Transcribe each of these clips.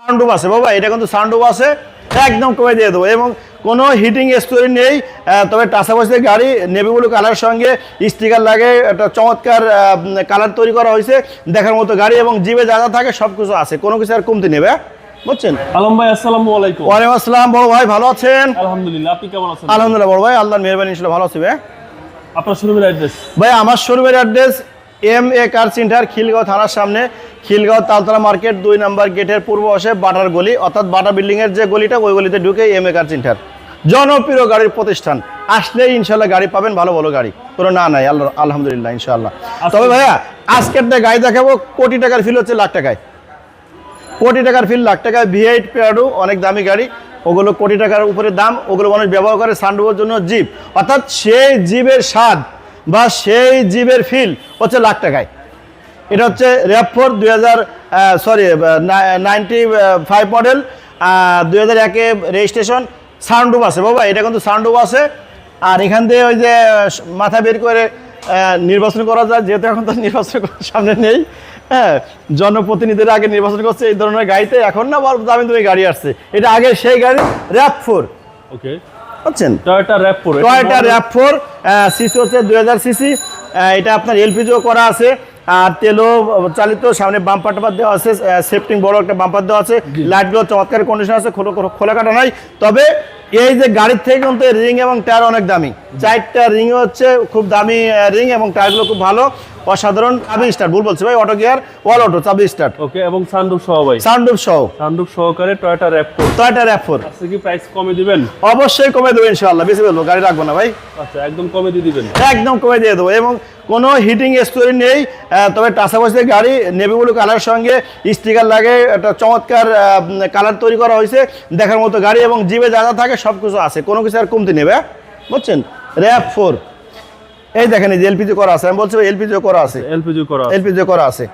Sunroof আছে বাবা, এটা কিন্তু সানরুফ আছে, একদম কমে দিয়ে দেবো এবং কোনো হিটিং স্টোরি নেই। তবে টাসা বসে গাড়ি নেভি ব্লু কালার সঙ্গে স্টিকার লাগে, একটা চমৎকার কালার তৈরি করা হয়েছে, দেখার মতো গাড়ি এবং জিবে যা যা থাকে সব কিছু আছে, কোনো কিছু আর কমতি নেবে, বুঝছেন? আলম ভাই আসসালামু আলাইকুম। ওয়ালাইকুম আসসালাম বড় ভাই, ভালো আছেন? আলহামদুলিল্লাহ, আপনি কেমন আছেন? আলহামদুলিল্লাহ বড় ভাই, আল্লাহর মেহেরবানি ইনশাআল্লাহ ভালো আছি ভাই। আপনার শোরুমের অ্যাড্রেস? ভাই আমার শোরুমের অ্যাড্রেস MA কার সেন্টার, খিলগাঁও থানার সামনে, খিলগাঁও তালতলা মার্কেট 2 নম্বর গেটের পূর্ব পাশে বাটার গলি, অর্থাৎ বাটা বিল্ডিং এর যে গলিটা ওই গলিতে ঢুকে MA কার সেন্টার, জনপ্রিয় গাড়ির প্রতিষ্ঠান। আসলেই ইনশাল্লাহ গাড়ি পাবেন, ভালো ভালো গাড়ি, কোনো না নাই আলহামদুলিল্লাহ ইনশাআল্লাহ। তবে ভাইয়া আজকের গাড়ি দেখাবো কোটি টাকার ফিল হচ্ছে লাখ টাকায়, কোটি টাকার ফিল লাখ টাকায়। V8 প্যাডো অনেক দামি গাড়ি, ওগুলো কোটি টাকার উপরে দাম, ওগুলো মানুষ ব্যবহার করে সানরুফের জন্য। জিপ অর্থাৎ সেই জিপের স্বাদ বা সেই জিপের ফিল হচ্ছে লাখ টাকায়। এটা হচ্ছে RAV4 95 মডেল, 2001 রেজিস্ট্রেশন, সানরুফ আছে বাবা, এটা কিন্তু সানরুফ আছে। আর এখান থেকে ওই যে মাথা বের করে নির্বাচন করা যায়, যেহেতু এখন তো নির্বাচন সামনে নেই, হ্যাঁ, জনপ্রতিনিধিরা আগে নির্বাচন করছে এই ধরনের গাড়িতে, এখন না বড় দামি দামি গাড়ি আসছে, এটা আগে সেই গাড়ি RAV4। ওকে, বুঝছেন? টয়োটা RAV4 সিসি হচ্ছে 2000 সিসি। এটা আপনার এলপিজিও করা আছে, আর তেলও চালিত, সামনে বাম্পার টাম্পার দেওয়া আছে, সেফটিং বড় একটা বাম্পার দেওয়া আছে, লাইটগুলো চমৎকার কন্ডিশন আছে, খোলা কাটা নাই। তবে এই যে গাড়ির থেকে কিন্তু রিং এবং টায়ার অনেক দামি, 4টা রিং হচ্ছে খুব দামি রিং এবং টায়ারগুলো খুব ভালো, অসাধারণ। চাবি স্টার্ট, ভুল বলছি ভাই, অটো গিয়ার অল অটো চাবি স্টার্ট। ওকে, এবং সানরুফ সহ ভাই? সানরুফ সহ, সানরুফ সহকারে টয়োটা RAV4। আচ্ছা, কি প্রাইস কমে দিবেন? অবশ্যই কমে দেবো ইনশাআল্লাহ, বেশি বলবো, গাড়ি রাখবো না ভাই। আচ্ছা, একদম কমে দিয়ে দিবেন? একদম কমে দিয়ে দেবো এবং কোনো হিটিং স্টোরি নেই। তবে টাসা বসে গাড়ি নেভি ব্লু কালার সঙ্গে স্টিকার লাগে, একটা চমৎকার কালার তৈরি করা হয়েছে, দেখার মতো গাড়ি এবং জিবে যা যা থাকে সব কিছু আছে, কোনো কিছু আর কমতি নেবে, বুঝছেন? RAV4 এই দেখেন, এই যে এলপিজি করা আছে, আমি বলছি এলপিজি করা আছে, এলপিজি করা আছে,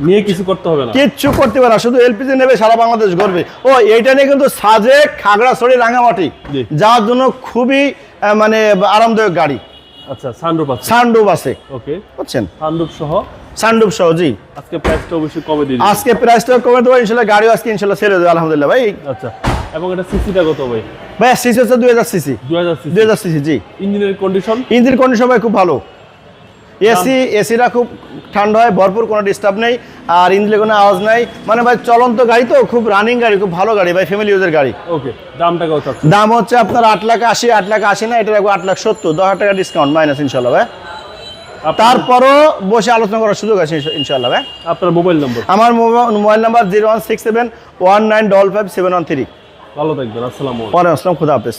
নিয়ে কিছু করতে হবে না, কিচ্ছু করতে পারে না, শুধু এলপিজি নেবে, সারা বাংলাদেশ ঘুরবে। ও এইটা নিয়ে কিন্তু সাজেক, খাগড়াছড়ি, রাঙামাটি যাওয়ার জন্য খুবই মানে আরামদায়ক গাড়ি। আচ্ছা, সানরুফ আছে? সানরুফ আছে। ওকে, বুঝছেন? সানরুফ সহ জি। আজকে প্রাইসটা অবশ্যই কমে দিয়ে দিন। আজকে প্রাইসটা কমে দেবো ইনশাআল্লাহ, গাড়িও আজকে ইনশাআল্লাহ ছেড়ে দেবো আলহামদুলিল্লাহ ভাই। আচ্ছা, এবং এটা সিসিটা কত ভাই? ভাই সিসি হচ্ছে 2000 সিসি। 2000 সিসি জি। ইঞ্জিনের কন্ডিশন? ইঞ্জিন কন্ডিশন ভাই খুব ভালো, এসিটা খুব ঠান্ডা হয়, ভরপুর, কোনো ডিস্টার্ব নেই, আর ইঞ্জিনে কোনো আওয়াজ নাই, মানে ভাই চলন্ত গাড়ি তো, খুব রানিং গাড়ি, খুব ভালো গাড়ি ভাই, ফ্যামিলি ইউজের গাড়ি। ওকে, দামটা কত? দাম হচ্ছে আপনার 8,80,000 না, এটা রাখবো 8,70,000, 10,000 টাকা ডিসকাউন্ট মাইনাস ইনশাআল্লাহ ভাই। তারপরও বসে আলোচনা করার সুযোগ আছে ইনশাআল্লাহ ভাই। আপনার মোবাইল নম্বর? আমার মোবাইল নাম্বার 016719555713। ভালো থাকবেন, আসসালামু আলাইকুম। ওয়ালাইকুম আসসালাম, খুদা হাফেজ।